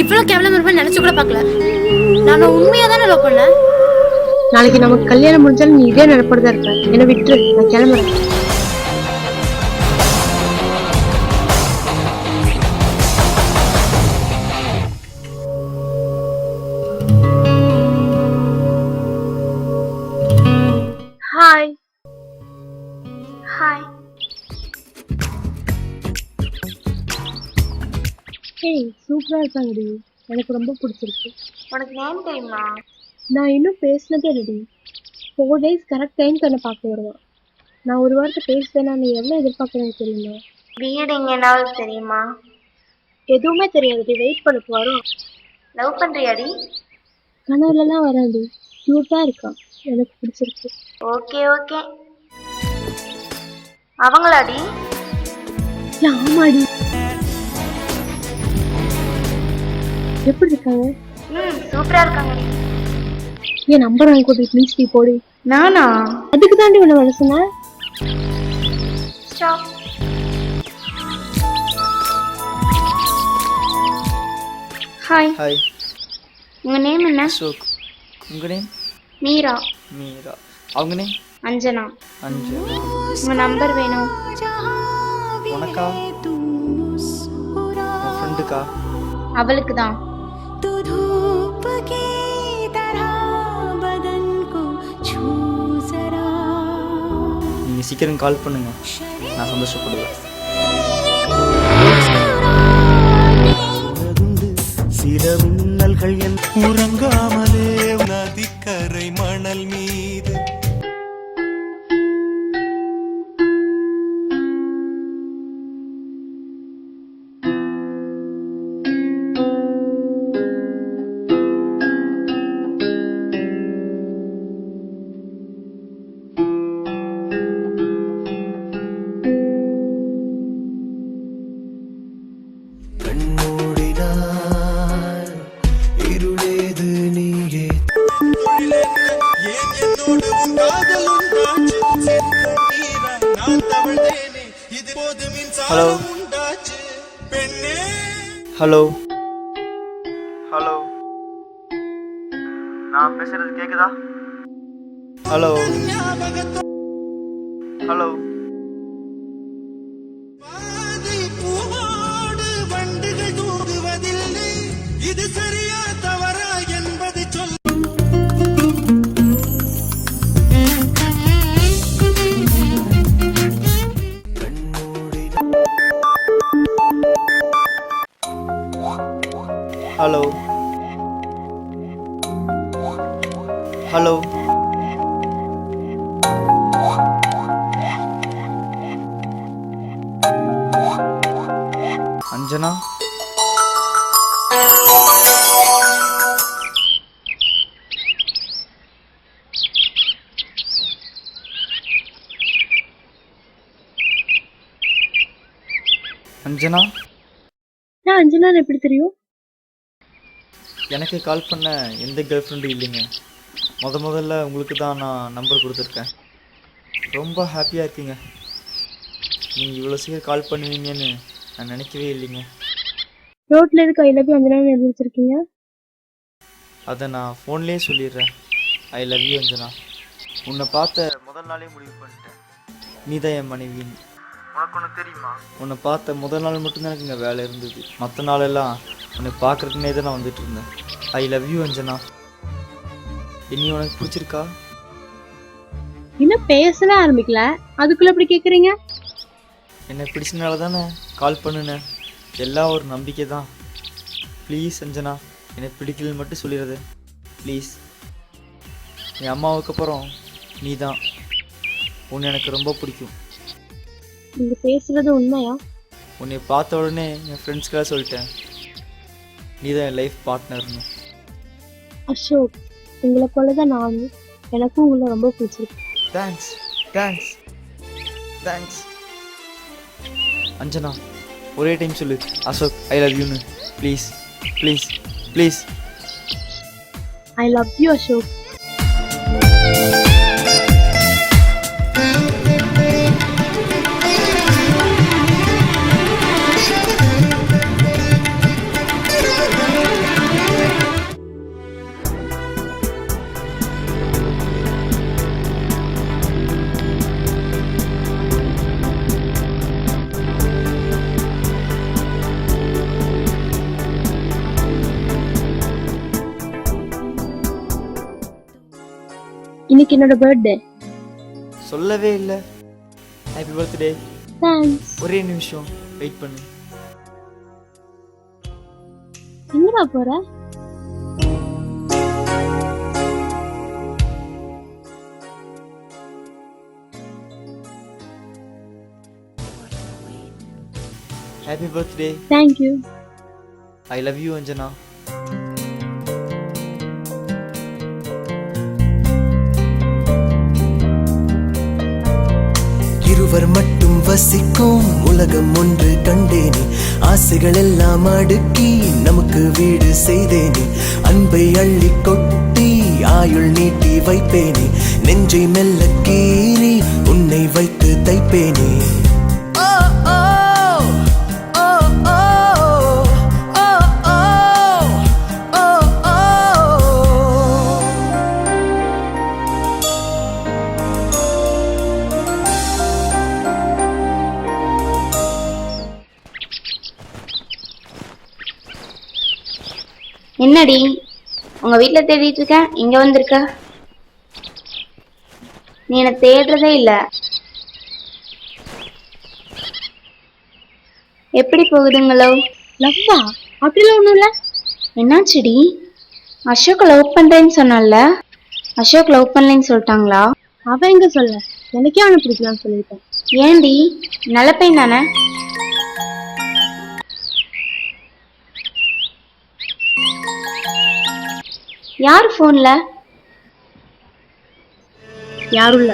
இவ்வளவு கேவலம் இருப்பேன்னு நினைச்சு கூட பார்க்கல. நான் உண்மையா தானே லவ் பண்ணேன். நாளைக்கு நமக்கு கல்யாணம் முடிஞ்சாலும் நீ இதே நினைப்பதான் இருக்க. என்ன விட்டுரு, நான் கிளம்புறேன். Hi hi. ஹேய், சூப்பரா இருக்காங்கடி. எனக்கு ரொம்ப பிடிச்சிருக்கு. உனக்கு நேம் தெரியுமா? நான் இன்னும் பேசினதே ரெடி. 4 days கரெக்ட் டைம் என்ன பார்க்க வருவான். நான் ஒரு வாரத்தை பேசுவேன்னா நீ எவ்வளோ எதிர்பார்க்குறேன்னு தெரியுமா? வீடு இங்க என்னாவது தெரியுமா? எதுவுமே தெரியாது. வெயிட் பண்ணக்கு வரும். லவ் பண்றியாடி? கனவுலலாம் வராது. க்யூட்டாக இருக்கான். எனக்கு பிடிச்சிருக்கு. Okay okay. அவங்களாடி? ஆமாடி. எப்படி இருக்காங்க? சூப்பரா இருக்காங்கடி. என் நம்பர் வாங்கி கொடு ப்ளீஸ். டி போடி. நானா? அதுக்கு தாண்டி உன்னை மனசுன. ஸ்டாப். ஹாய். ஹாய். உங்க நேம் என்ன? அசோக். உங்க நேம்? மீரா. மீரா. அவங்க நேம்? அஞ்சனா. அஞ்சனா. உங்க நம்பர் வேணும். உனக்கா? உன் ஃப்ரெண்டுக்கா? அவளுக்கு தான். நீங்கள் சீக்கிரம் கால் பண்ணுங்க, நான் சந்தோஷப்படுவேன். சில மின்னல்கள் என் உறங்காமலே நதிக்கரை மணல் மீது ஹலோ ஹலோ ஹலோ, நான் பேசுறது கேக்குதா? Hello hello. இது சரியா தவறா என்பது சொல். Hello hello. அஞ்சனா, அஞ்சனா. நான் அஞ்சனான்னு எப்படி தெரியும்? எனக்கு கால் பண்ண எந்த கேர்ள் ஃப்ரெண்டும் இல்லைங்க. முதல்ல உங்களுக்கு தான் நான் நம்பர் கொடுத்துருக்கேன். ரொம்ப ஹாப்பியாக இருக்கீங்க. நீங்கள் இவ்வளோ சீக்கிரம் கால் பண்ணுவீங்கன்னு நான் நினைக்கவே இல்லைங்க. ரோட்ல இருக்க ஐ லவ் யூ அஞ்சனான்னு எழுதி வச்சிருக்கீங்க. அதை நான் ஃபோன்லேயே சொல்லிடுறேன். ஐ லவ் யூ அஞ்சனா. உன்னை பார்த்த முதல் நாளே முடிவு பண்ணிட்டேன், நீ தான் என் மனைவின்னு. உனக்கு ஒன்று தெரியுமா? உன்னை பார்த்த முதல் நாள் மட்டும்தான் எனக்கு இங்கே வேலை இருந்தது. மற்ற நாளெல்லாம் உன்னை பார்க்குறதுக்குனே தான் நான் வந்துட்டு இருந்தேன். ஐ லவ் யூ அஞ்சனா. இனி உனக்கு பிடிச்சிருக்கா? இன்னும் பேசவே ஆரம்பிக்கல, அதுக்குள்ள இப்படி கேக்குறீங்க? என்னை பிடிச்சனால தானே கால் பண்ணுனேன். எல்லாம் ஒரு நம்பிக்கை தான். ப்ளீஸ் அஞ்சனா, என்னை பிடிக்கலன்னு மட்டும் சொல்லிடுறது ப்ளீஸ். என் அம்மாவுக்கு அப்புறம் நீ தான். உன்னை எனக்கு ரொம்ப பிடிக்கும். நீங்க பேசுறது உண்மையா? உன்னை பார்த்த உடனே என் ஃப்ரெண்ட்ஸ்க்காக சொல்லிட்டேன், நீ தான் என் லைஃப் பார்ட்னர்னு. அசோக், உங்களை போலதான் நானும். எனக்கும் உங்களை ரொம்ப பிடிச்சிருக்கு. Thanks thanks thanks. அஞ்சனா, ஒரே டைம் சொல்லு அசோக் ஐ லவ் யூன்னு. Please please please. I love you Ashok. இன்னைக்கு என்னோட பர்த்டே. சொல்லவே இல்லை. Happy birthday. தேங்க்ஸ். ஒரே நிமிஷம் வெயிட் பண்ணு. எங்கடா போற? Happy birthday. Thank you. I love you Anjana. இருவர் மட்டும் வசிக்கும் உலகம் ஒன்று கண்டேனே, ஆசைகள் எல்லாம் அடுக்கி நமக்கு வீடு செய்தேனே, அன்பை அள்ளி கொட்டி ஆயுள் நீட்டி வைப்பேனே, நெஞ்சை மெல்ல கீறி உன்னை வைத்து தைப்பேனே. என்னடி உங்க வீட்டுல தேடிட்டு இருக்க, இங்க வந்திருக்க? நீ என்ன தேடுறதே இல்ல. எப்படி போகுதுங்களோ? லவ்வா? அப்படிலாம் ஒண்ணும் இல்ல. என்னாச்சுடி? அசோக் லவ் பண்றேன்னு சொன்னால, அசோக் லவ் பண்ணலன்னு சொல்லிட்டாங்களா? அவன் எங்க சொல்ல, எனக்கே அவனை பிடிக்கலாம்னு சொல்லிட்டேன். ஏண்டி, நல்ல பையன் தானே? யார் போன்ல? யாரும் இல்ல.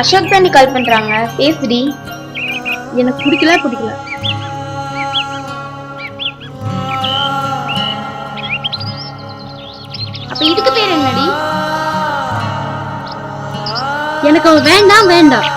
அசோக் தான் கால் பண்றாங்க, பேசுடி. எனக்கு பிடிக்கல. அப்ப இதுக்கு பேர் என்னடி? எனக்கு அவன் வேண்டாம்.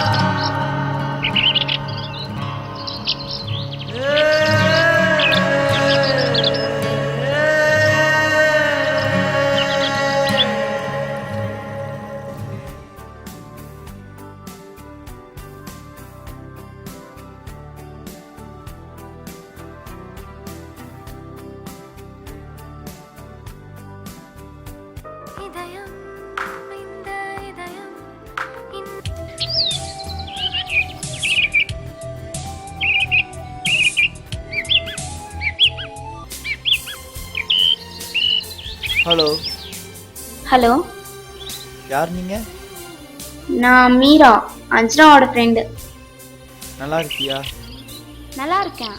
ஹலோ. ஹலோ, யார் நீங்க? நான் மீரா, அஞ்சனாவோட ஃப்ரெண்டு. நல்லா இருக்கியா? நல்லா இருக்கேன்.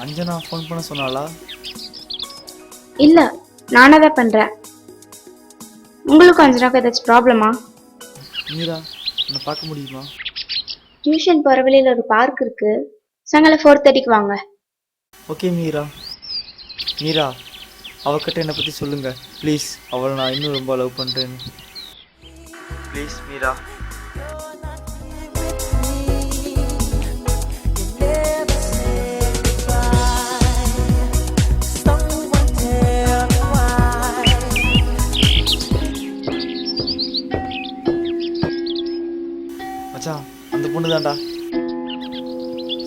அஞ்சனா ஃபோன் பண்ண சொன்னாளா? இல்ல, நானே தான் பண்றேன். உங்களுக்கு அஞ்சனாக்கு ஏதாச்சும் ப்ராப்ளமா? மீரா, உன்னை பார்க்க முடியுமா? டியூஷன் போற வழியில ஒரு பார்க் இருக்கு, சாயங்காலம் 4:30க்கு வாங்க. ஓகே மீரா. மீரா, அவகிட்ட என்னை பற்றி சொல்லுங்க ப்ளீஸ். அவளை நான் இன்னும் ரொம்ப லவ் பண்ணுறேன்னு. ப்ளீஸ் மீரா. மச்சான், அந்த பொண்ணு தான்டா.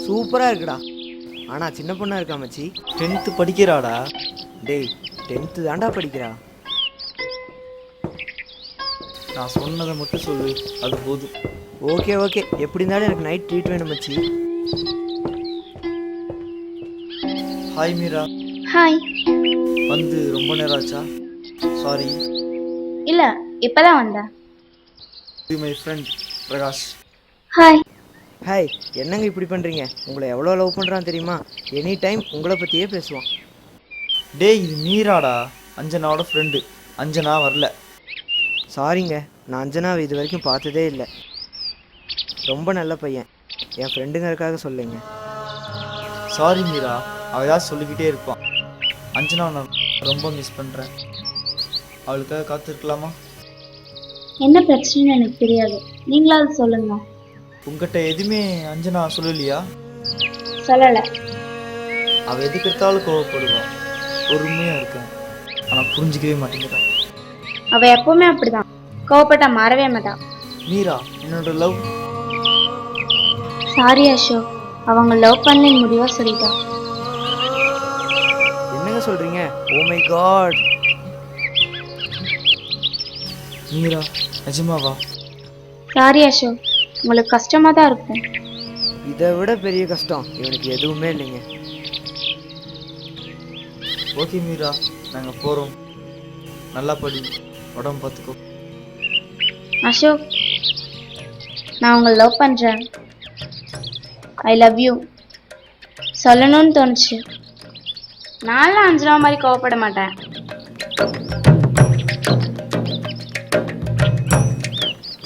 சூப்பராக இருக்குடா. ஆனால் சின்ன பொண்ணாக இருக்கா மச்சி. 10th படிக்கிறாடா. டேய், 10th தாண்டா படிக்கிறா. நான் சொன்னதை மட்டும் சொல்லு, அது போதும். ஓகே, எப்படி இருந்தாலும் எனக்கு நைட் ட்ரீட் வேணும் மச்சி. ஹாய் மீரா. ஹாய். வந்து ரொம்ப நேரம் ஆச்சா? சாரி. இல்ல, இப்பதான் வந்தேன். My friend Prakash. Hi. Hi. என்னங்க இப்படி பண்ணுறீங்க? உங்களை எவ்வளோ லவ் பண்ணுறான்னு தெரியுமா? எனி டைம் உங்களை பற்றியே பேசுவான். டேய், இது மீராடா, அஞ்சனாவோட ஃப்ரெண்டு. அஞ்சனா வரல. சாரிங்க, நான் அஞ்சனாவை இது வரைக்கும் பார்த்ததே இல்லை. ரொம்ப நல்ல பையன், என் ஃப்ரெண்டுங்கிறதுக்காக சொல்லுங்க. சாரி மீரா, அவள் ஏதாவது சொல்லிக்கிட்டே இருப்பான். அஞ்சனா நான் ரொம்ப மிஸ் பண்ணுறேன். அவளுக்காக காத்திருக்கலாமா? என்ன பிரச்சனைன்னு எனக்கு தெரியாது, நீங்களாவது சொல்லுங்க. உங்ககிட்ட எதுவுமே அஞ்சனா சொல்லலையா? சொல்லலை. அவள் எதுக்கு எடுத்தாலும் கோவப்படுவான். பொறுமையாக இருக்கேன், ஆனால் புரிஞ்சிக்கவே மாட்டேங்கிறான். அவ எப்பவுமே அப்படிதான், கோவப்பட்டா மாறவே மாட்டான். மீரா, என்னோட லவ். சாரி அசோக், அவங்க லவ் பண்ண முடிவா சொல்லிட்டான். என்னங்க சொல்கிறீங்க? Oh my God. மீரா நிஜமாவா? சாரி அசோக், உங்களுக்கு கஷ்டமாக தான் இருக்கும். இதை விட பெரிய கஷ்டம் இவனுக்கு எதுவுமே இல்லைங்க. ஓகே மீரா, நாங்கள் போகிறோம். நல்லா படி, உடம்பு பார்த்துக்கோ. அசோக், நான் உங்களை லவ் பண்ணுறேன். ஐ லவ் யூ சொல்லணும்னு தோணுச்சு. நான்லாம் அஞ்சனா மாதிரி கோவப்பட மாட்டேன்.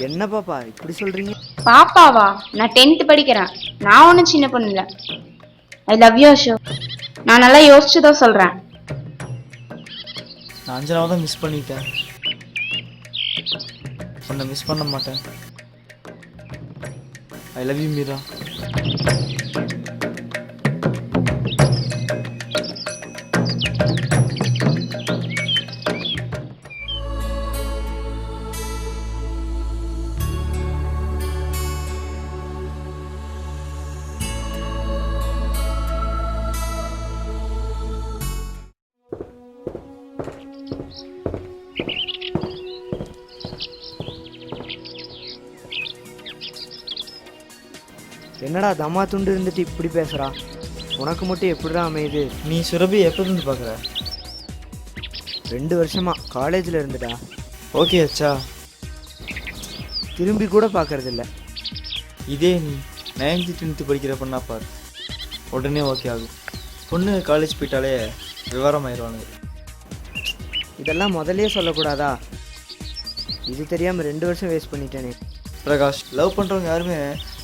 என்ன பாப்பா இப்படி சொல்றீங்க? பாப்பாவா? நான் 10th படிக்கிறேன். நான் ஒன்றும் சின்ன பொண்ணு இல்லை. ஐ லவ் யூ அசோக். நான் நல்லா யோசிச்சு தான் சொல்கிறேன். நான் அஞ்சனாவை தான் மிஸ் பண்ணிட்டேன். உன்னை மிஸ் பண்ண மாட்டேன். ஐ லவ் யூ மீரா. என்னடா தம்மா துண்டு இருந்துட்டு இப்படி பேசுறா? உனக்கு மட்டும் எப்படிதான் அமையுது? நீ சுரபி எப்போதுன்னு பார்க்குற? 2 வருஷமா காலேஜில் இருந்துடா. ஓகே அச்சா. திரும்பி கூட பார்க்கறதில்ல. இதே நீ 9th 10th படிக்கிற பொண்ணா பாரு, உடனே ஓகே ஆகும். பொண்ணு காலேஜ் போயிட்டாலே விவரம் ஆயிடுவானுங்க. இதெல்லாம் முதல்லயே சொல்லக்கூடாதா? இது தெரியாமல் 2 வருஷம் வேஸ்ட் பண்ணிட்டேனே. பிரகாஷ், லவ் பண்ணுறவங்க யாருமே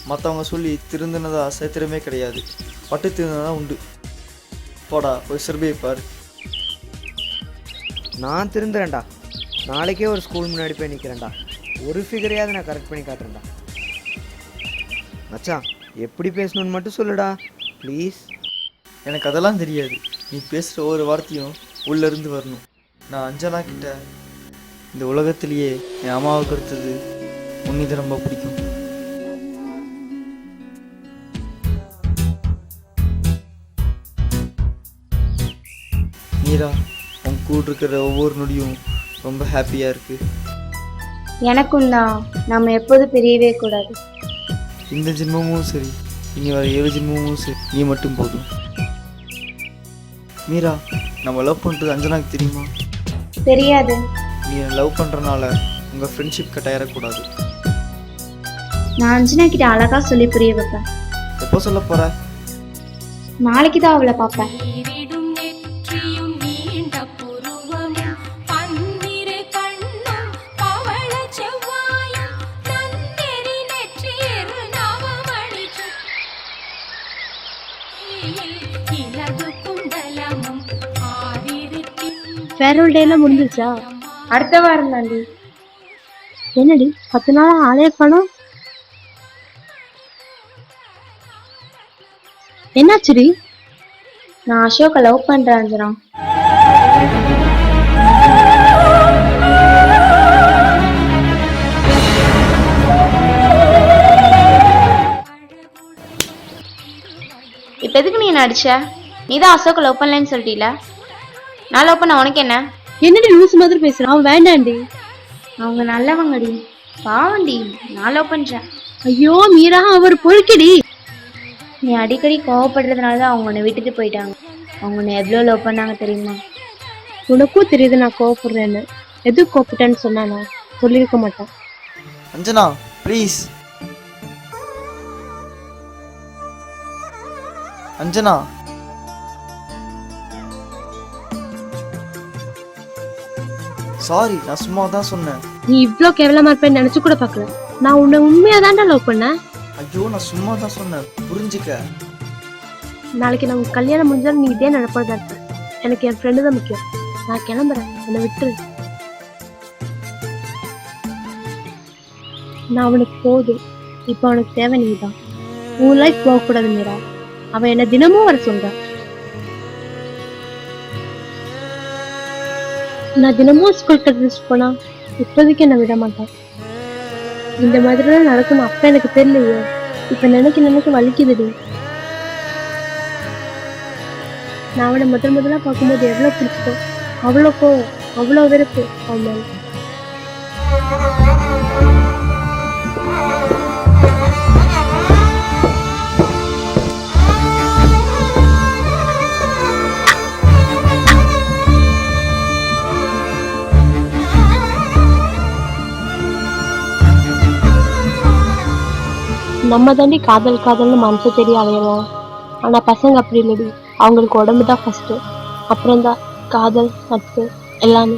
மற்றவங்க சொல்லி திருந்தினதா சரித்திரமே கிடையாது. பட்டு திருந்ததா உண்டு. போடா போய் சுரபியை பாரு. நான் திருந்துறேன்டா. நாளைக்கே ஒரு ஸ்கூல் முன்னாடி போய் நிற்கிறேன்டா. ஒரு ஃபிகரையாவது நான் கரெக்ட் பண்ணி காட்டுறேன்டா. மச்சான், எப்படி பேசணும்னு மட்டும் சொல்லுடா ப்ளீஸ். எனக்கு அதெல்லாம் தெரியாது. நீ பேசுகிற ஒவ்வொரு வார்த்தையும் உள்ளேருந்து வரணும். நான் அஞ்சனா கிட்ட இந்த உலகத்திலேயே என் அம்மாவுக்கு அடுத்தது உன்னிதை ரொம்ப பிடிக்கும். மீரா, உன் கூட இருக்கிற ஒவ்வொரு நொடியும் ரொம்ப ஹாப்பியாக இருக்குது. எனக்கும் தான். நம்ம எப்போதும் பிரியவே கூடாது. இந்த ஜென்மமும் சரி, இனி வர 7 ஜென்மமும் சரி, நீ மட்டும் போதும். மீரா, நம்ம லவ் பண்ணுறது அஞ்சனாக்கு தெரியுமா? தெரியாது. நீ லவ் பண்ணுறனால உங்கள் ஃப்ரெண்ட்ஷிப் கட்டாயிடக்கூடாது. நான் அஞ்சனா கிட்ட அழகா சொல்லி புரிய வைப்பேன். எப்போ சொல்ல போகிற? நாளைக்கு தான் அவளை பார்ப்பேன். ஃபேர்வெல் டேலாம் முடிஞ்சிருச்சா? அடுத்த வாரம் தாண்டி. என்னடி 10 நாளா ஆளே காணோம்? என்னாச்சுடி? நான் அசோக்கை லவ் பண்றேன் அஞ்சனா. இப்ப எதுக்கு நீ நடிச்ச? நீதான் அசோக்கை லவ் பண்ணலன்னு சொல்லிட்டீல. நான் லவ் பண்ண உனக்கு என்ன? என்னடி லூஸ் மாதிரி பேசுறான்? அவன் வேண்டாண்டி. அவங்க நல்லவங்கடி. பாவண்டி. நான் லவ் பண்றேன். ஐயோ மீரா, அவர் பொறுக்கிடி. நீ அடிக்கடி கோவப்படுறதுனால தான் அவங்க உன்னை விட்டுட்டு போயிட்டாங்க. அவங்க உன்னை எவ்வளோ லவ் பண்ணாங்க தெரியுமா? உனக்கும் தெரியுது நான் கோவப்படுறேன்னு. எது கோப்பிட்டேன்னு சொன்னானா? சொல்லியிருக்க மாட்டான். அஞ்சனா ப்ளீஸ். அஞ்சனா, சாரி, நான் சும்மா தான் சொன்னேன். நீ இவ்ளோ கேவலமா இருப்பேன்னு நினைச்சு கூட பார்க்கல. நான் உன்னை உண்மையா தான்டா லவ் பண்ணேன். ஐயோ, நான் சும்மா தான் சொன்னேன், புரிஞ்சுக்க. நாளைக்கு நம்ம கல்யாணம் முடிஞ்சாலும் நீ இதே நினைப்பதா இருப்ப. எனக்கு என் ஃப்ரெண்டு தான் முக்கியம். நான் கிளம்புறேன், என்னை விட்டுரு. நான் அவனுக்கு போதும். இப்போ அவனுக்கு தேவை நீதான். உன் லைஃப் போகக்கூடாது மீரா. அவன் என்ன தினமும் வர சொல்றான். நான் தினமும் ஸ்கூல் கட்டிட்டு போனா இப்போதைக்கு என்ன விட மாட்டான். இந்த மாதிரிலாம் நடக்கும் அப்ப எனக்கு தெரியலையே. இப்ப நினைக்க வலிக்குதுடி. நான் அவனை முதல்ல பார்க்கும்போது எவ்வளவு பிடிச்சதோ அவ்வளோ வெறுப்பு அவன் மேல. நம்ம தாண்டி காதல் காதல்னு மனசு தெரிய அலையிறோம். ஆனா பசங்க அப்படி இல்லடி, அவங்களுக்கு உடம்பு தான் ஃபர்ஸ்ட், அப்புறம் தான் காதல் நட்பு எல்லாமே.